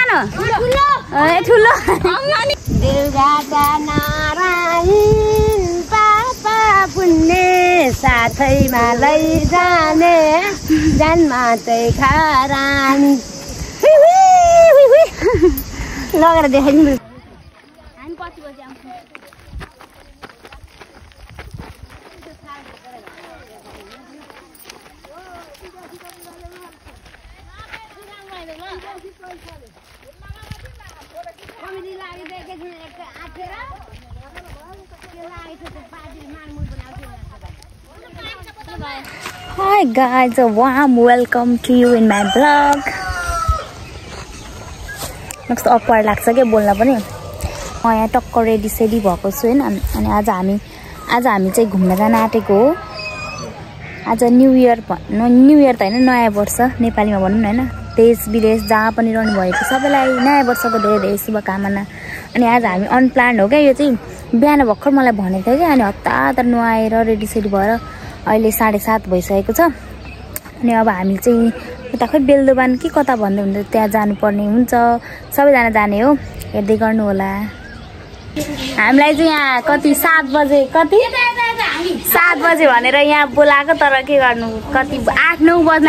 सानो ए ठुलो दुर्गा नारायण पापा पुण्य साथैमा लैजाने जन्म चाहिँ खारानी लगेर देखाइदिनु हामी कति बजे आउँछौँ Hi guys, a warm welcome to you in my vlog. कस्तो अक्वार्ड लाग्छ के बोल्न पनि म यहाँ टक्क रेडी सेडी भएको छु हैन अनि आज हामी चाहिँ घुम्न जान आटेको हो आज न्यू इयर त हैन नयाँ वर्ष नेपालीमा भनौं न हैन देश विदेश जहाँ पनि रहनु भएको सबैलाई नयाँ वर्षको धेरै धेरै शुभकामना अनि आज हामी अनप्लान्ड हो के यो चाहिँ बिहान भर्खर मलाई भनेको थियो के अनि हतार नुहाएर रेडी सेडी भएर अहिले 7:30 भइसकेको छ अनि अब हामी चाहिँ उता खै बेलदोबान के कता भन्दै हुन्छ त्यहाँ जानुपर्ने हुन्छ सबैजना जाने हो हेर्दै गर्नु होला हामीलाई चाहिँ यहाँ कति 7 बजे भनेर यहाँ बोलाएको तर के गर्नु कति 8-9 बज्न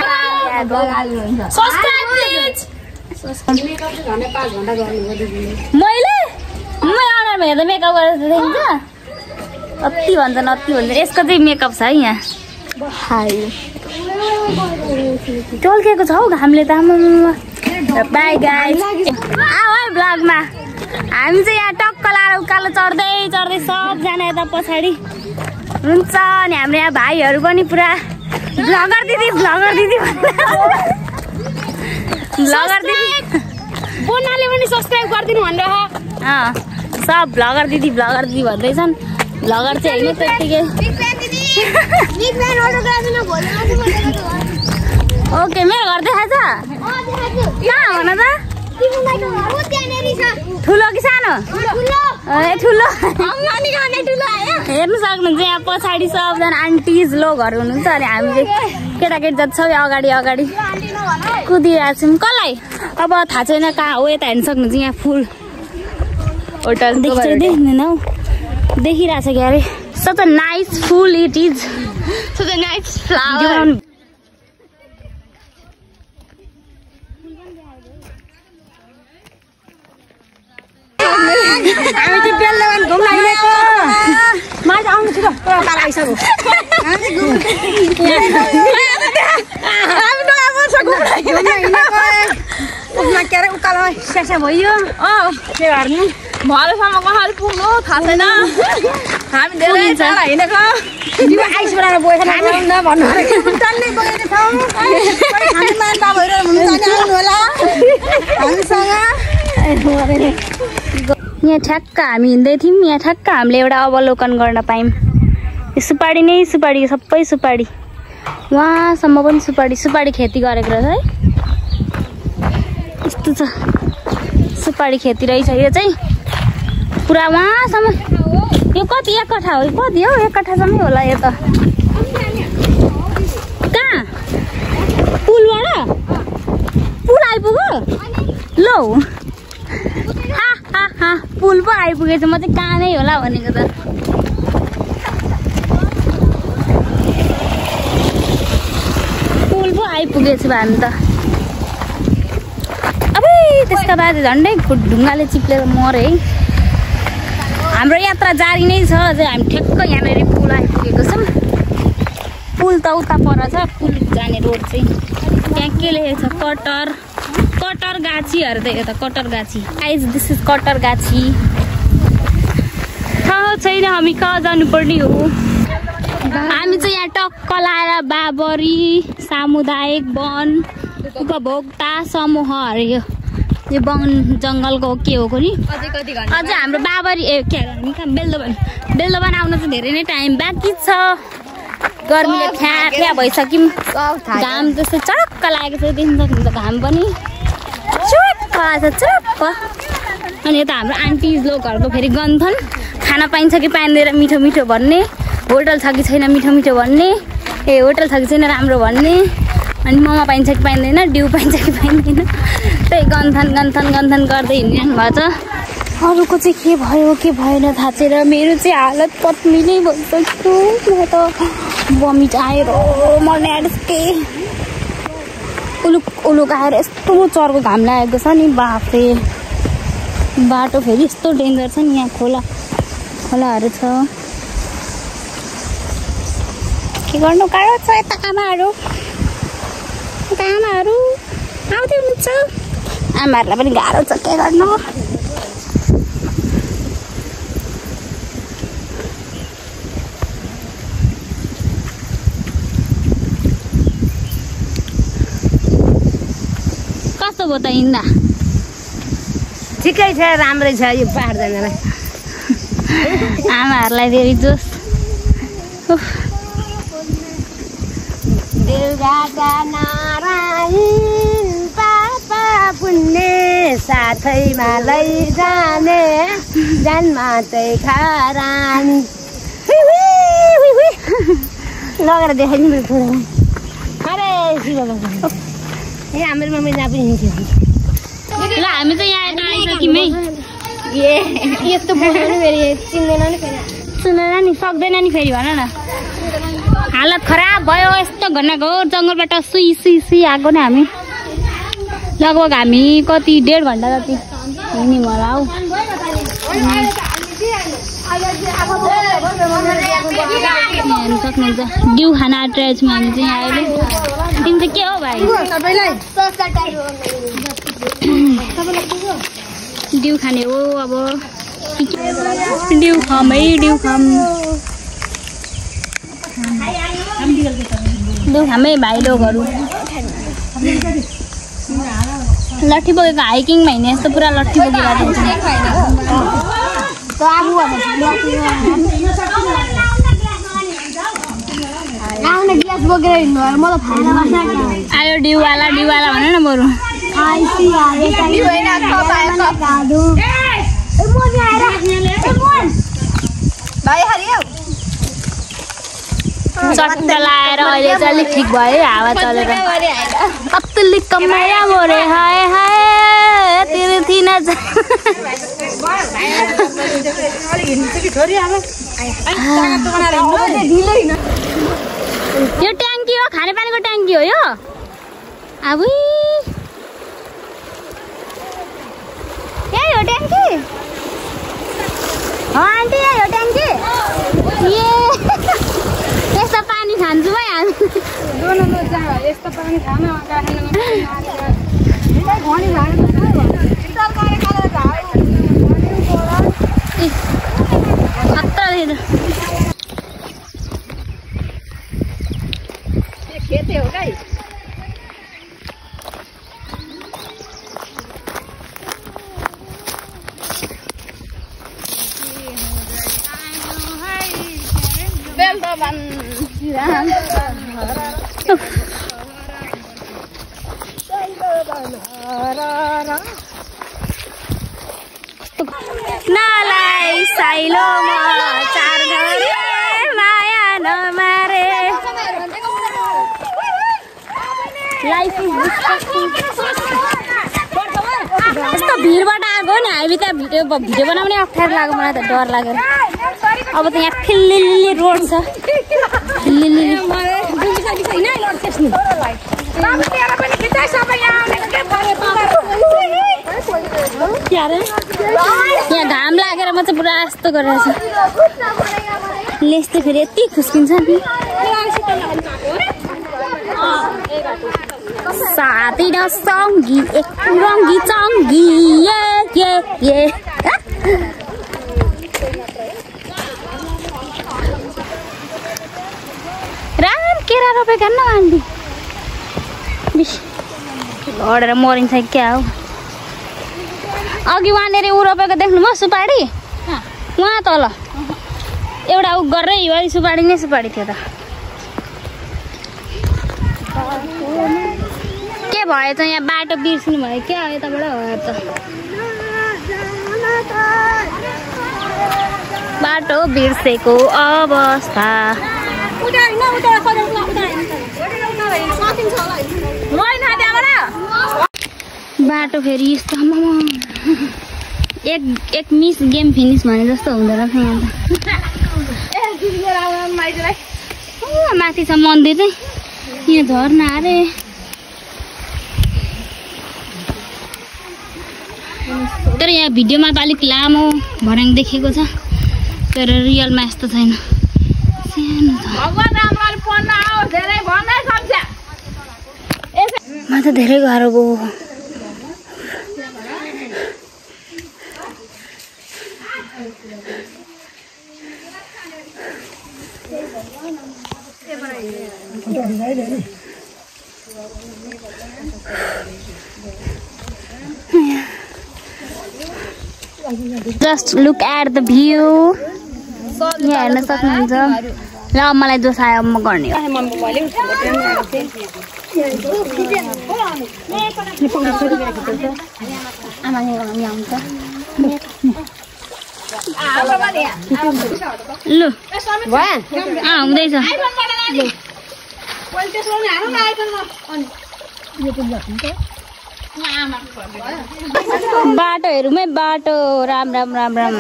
मैले अनुहारमा हेर्दा मेकअप गरेर देखिन्छ अति भन्छन् यसको चाहिँ मेकअप छ है यहाँ टोल्केको छ हौ घामले त बाई गाइस आऊ है ब्लगमा हामी चाहिँ यहाँ टक्क लाएर उकालो चढ्दै सबजना यता पछाडि हुन्छ अनि हाम्रो यहाँ भाइहरू पनि पुरा ब्लगर दिदी बोनाले पनि सब्स्क्राइब गरिदिनु भनेर सब ब्लगर दिदी भन्दैछन् ब्लगर चाहिँ हैन त्यतिकै ओके मेरो घर देखाछ कहाँ हो न त ठुलो कि सानो ए ठुलो हेर्नु सक्नुहुन्छ यहाँ पछाडि सबजना आन्टिज लोगहरू हुनुहुन्छ अनि हामी चाहिँ केटाकेटी जति सबै अगाडि कुदिरहेको छौँ कसलाई अब थाहा छैन कहाँ हो यता हेर्नु सक्नुहुन्छ यहाँ फुल होटल देख्दैन हौ देखिरहेछ कि अरे such a nice full it is such a nice flower हामी चाहिँ बेलदोबान घुम्न आइरहेको माथि आउनु छिटो तल आइसक्यो हामी नयाँ वर्ष घुम्न हिँडेको के अरे उकालो स्यास्या भयो के गर्नु भरेसम्म कसरी पुग्नु थाहा छैन हामी धेरै टाढा हिँडेको आइस बनाएर बोकेर भन्नु टन्नै बोकेको छौँ खाने बाबुहरू हुनुहुन्छ आउनु होला हामीसँग यहाँ ठ्याक्क हामी हिँड्दै थियौँ यहाँ ठ्याक्क हामीले एउटा अवलोकन गर्न पायौँ यो सुपारी नै सुपारी सबै सुपारी वहाँसम्म पनि सुपारी खेती गरेको रहेछ है यस्तो छ सुपारी खेती रहेछ यो चाहिँ पुरा वहाँसम्म यो कति 1 कट्ठा हो कति हो 1 कट्ठासम्मै होला यो त कहाँ पुलबाट पुल आइपुग्यो लौ पुल पो आइपुगेछ म चाहिँ कहाँ नै होला भनेको त पुल पो आइपुगेछ भन् त अबे त्यसका बाद झन्डै ढुङ्गाले चिप्लेर मरे है हाम्रो यात्रा जारी नै छ अझै हामी ठ्याक्क यहाँनिर पुल आइपुगेको छौँ पुल त उता पर छ पुल जाने रोड चाहिँ त्यहाँ के लेखेको छ कटर गाछी अरे त यो त कटर गाछी गाइस दिस इज कटर गाछी थाहा छैन हामी कहाँ जानुपर्ने हो हामी चाहिँ यहाँ टक्क लाएर बाबरी सामुदायिक वन उपभोक्ता समूह अरे यो वन जङ्गलको के हो नि अझै हाम्रो बाबरी के हामी कहाँ बेलदोबान आउन चाहिँ धेरै नै टाइम बाँकी छ गर्मीले फ्या भइसक्यौँ घाम जस्तो चडक्क लागेको छ देखिन सक्नुहुन्छ घाम पनि चुप्प अनि यता हाम्रो आन्टिज लोकहरूको फेरि गन्थन खाना पाइन्छ कि पाइँदैन मिठो मिठो भन्ने होटल छ कि छैन मिठो मिठो भन्ने होटल छ कि छैन राम्रो भन्ने अनि मोमो पाइन्छ कि पाइँदैन डिउ पाइन्छ कि पाइँदैन त्यही गन्थन गर्दै हिँडिरहनु भएको छ। अरूको चाहिँ के भयो के भएन थाहा छैन। मेरो चाहिँ हालत पत्नीले भइसक्यो। म त बमिट आएर मर्ने आँटेँ। उलुक आएर यस्तो चर्को घाम लागेको छ नि बाफरे। बाटो फेरि यस्तो डेन्जर छ नि। यहाँ खोलाहरू छ। के गर्नु गाह्रो छ। यता आमाहरू आउँदै हुनुहुन्छ। आमाहरूलाई पनि गाह्रो छ। के गर्नु। कस्तो भयो त हिँड्दा? ठिकै छ, राम्रै छ यो पहाड जानलाई। आमाहरूलाई फेरि जोस। देउराका नारायण पापा पुण्य साथैमा लैजाने जानमा चाहिँ खारानी लगेर देखाइदिनु मेरो छोरालाई। अरे ए हाम्रो मम्मी जहाँ पनि हिँड्थ्यो। ल हामी चाहिँ यहाँ आइसक्यौँ है। यस्तो बोल्नु नि फेरि चिन्दैन नि फेरि। सुनेर नि सक्दैन नि फेरि भन न। हालत खराब भयो। यस्तो घनघोर जङ्गलबाट सुई आएको नि हामी। लगभग हामी कति 1.5 घन्टा जति हिँड्यौँ होला हौ। हेर्नु सक्नुहुन्छ डिउ खाना ट्रेजमा हामी चाहिँ अहिले। तिमी चाहिँ के हो भाइ? डिउ खाने हो अब। डिउ खाम है डिउ खाम है भाइ लोगहरू। लट्ठी बोकेको हाइकिङमा हिँड्ने यस्तो पुरा लट्ठी बोकिरहेको हुन्छ। आयो डिउवाला भन न बरु। चट्टा लाएर अहिले चाहिँ अलिक ठिक भयो है हावा चलेर। कत्तुली कमाया मोरे हाय हाय तेरो थिन। यो ट्याङ्की हो, खानेपानीको ट्याङ्की हो यो। अब यही हो ट्याङ्की हो आन्टी। यही हो ट्याङ्की। यस्तो पानी खान्छु है हामी। यस्तो पानी खान खेते हो गाई। नालाई साइलोमा चार घरे माया नमारे। लाइफ इज यस्तो भिडबाट आएको नि हामी त भिडियो बनाउने अप्ठ्यारो लाग्यो। मलाई त डर लाग्यो। अब त यहाँ फिल्लिल्ली रोड छ। यहाँ घाम लागेर म चाहिँ पुरा यस्तो गरिरहेको छु। लेस चाहिँ फेरि यति खुस्किन्छ नि। साथी न सङ्गी एक रङ्गी चङ्गी ये राम केरा रोपेका न आन्टी। लडेर मरिन्छ क्या हो। अघि वहाँनिर ऊ रोपेको देख्नुभयो सुपारी? वहाँ तल एउटा ऊ गरेर हिवाली सुपारी नै सुपारी थियो त। के भयो त यहाँ बाटो बिर्सिनु भयो क्या यताबाट हो त। बाटो बिर्सेको अवस्था। बाटो फेरि यस्तो एक मिस गेम फिनिस भने जस्तो हुँदो रहेछ यहाँ त माथि छ मन्दिर चाहिँ यहाँ झर्ना अरे तर यहाँ भिडियोमा त अलिक लामो भर्याङ देखेको छ तर रियलमा यस्तो छैन सानो छ म त धेरै गाह्रो भयो Just look at the view. यहाँ हेर्न सक्नुहुन्छ ल मलाई जोसायो म गर्ने हो लु हुँदैछ बाटो हेरौँ बाटो राम राम राम राम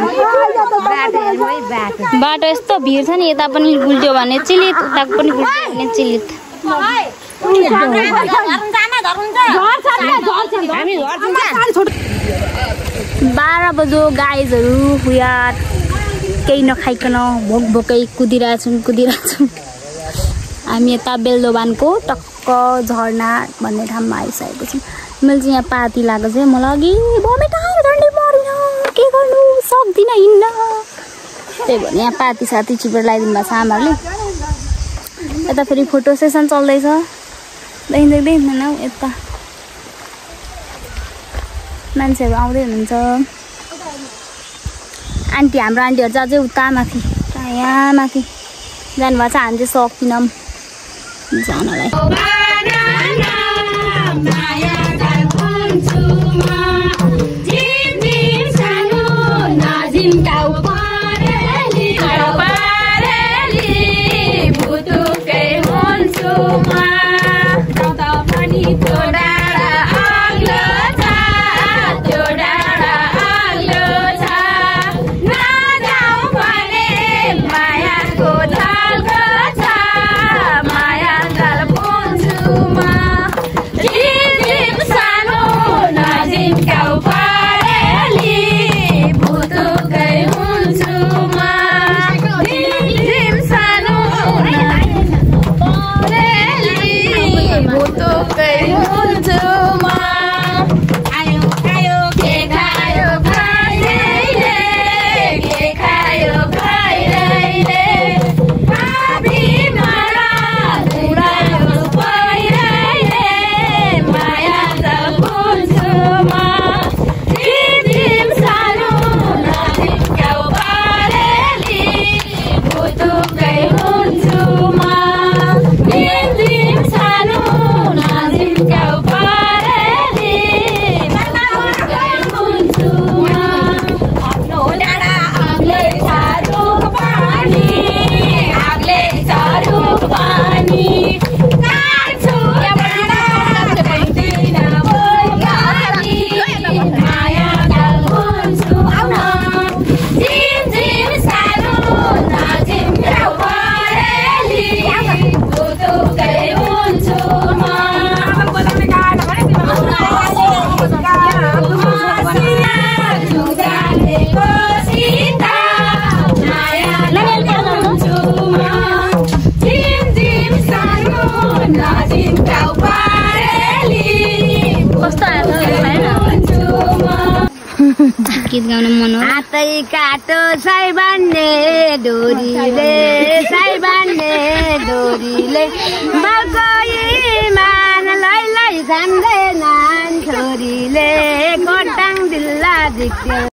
बाटो यस्तो भिड छ नि यता पनि गुल्ट्यो भने चिलित उता पनि गुल्ट्यो भने चिलित 12 बजे गाइजहरू यार केही नखाइकन भोक भोकै कुदिरहेछौँ हामी यता बेलदोबानको टक्क झर्ना भन्ने ठाउँमा आइसकेको छौँ मैले चाहिँ यहाँ पाती लागेको चाहिँ मलाई अघि भमिट आयो झन्डै मरिन के गर्नु सक्दिनँ हिँड्न त्यही भएर यहाँ पाती साथी चिपेर लगाइदिनु भएको छ आमाहरूले यता फेरि फोटो सेसन चल्दैछ देख्दैन हौ यता मान्छेहरू आउँदै हुनुहुन्छ आन्टी हाम्रो आन्टीहरू चाहिँ अझै उता माथि यहाँ माथि जानुभएको छ हामी चाहिँ सक्दिनौँ जानलाई गीत गाउन मन हो हातै काटो साइबान्ने डोरीले बालको मान लै लै जान्दैनन् छोरीले कटाङ दिल्ला दिक्क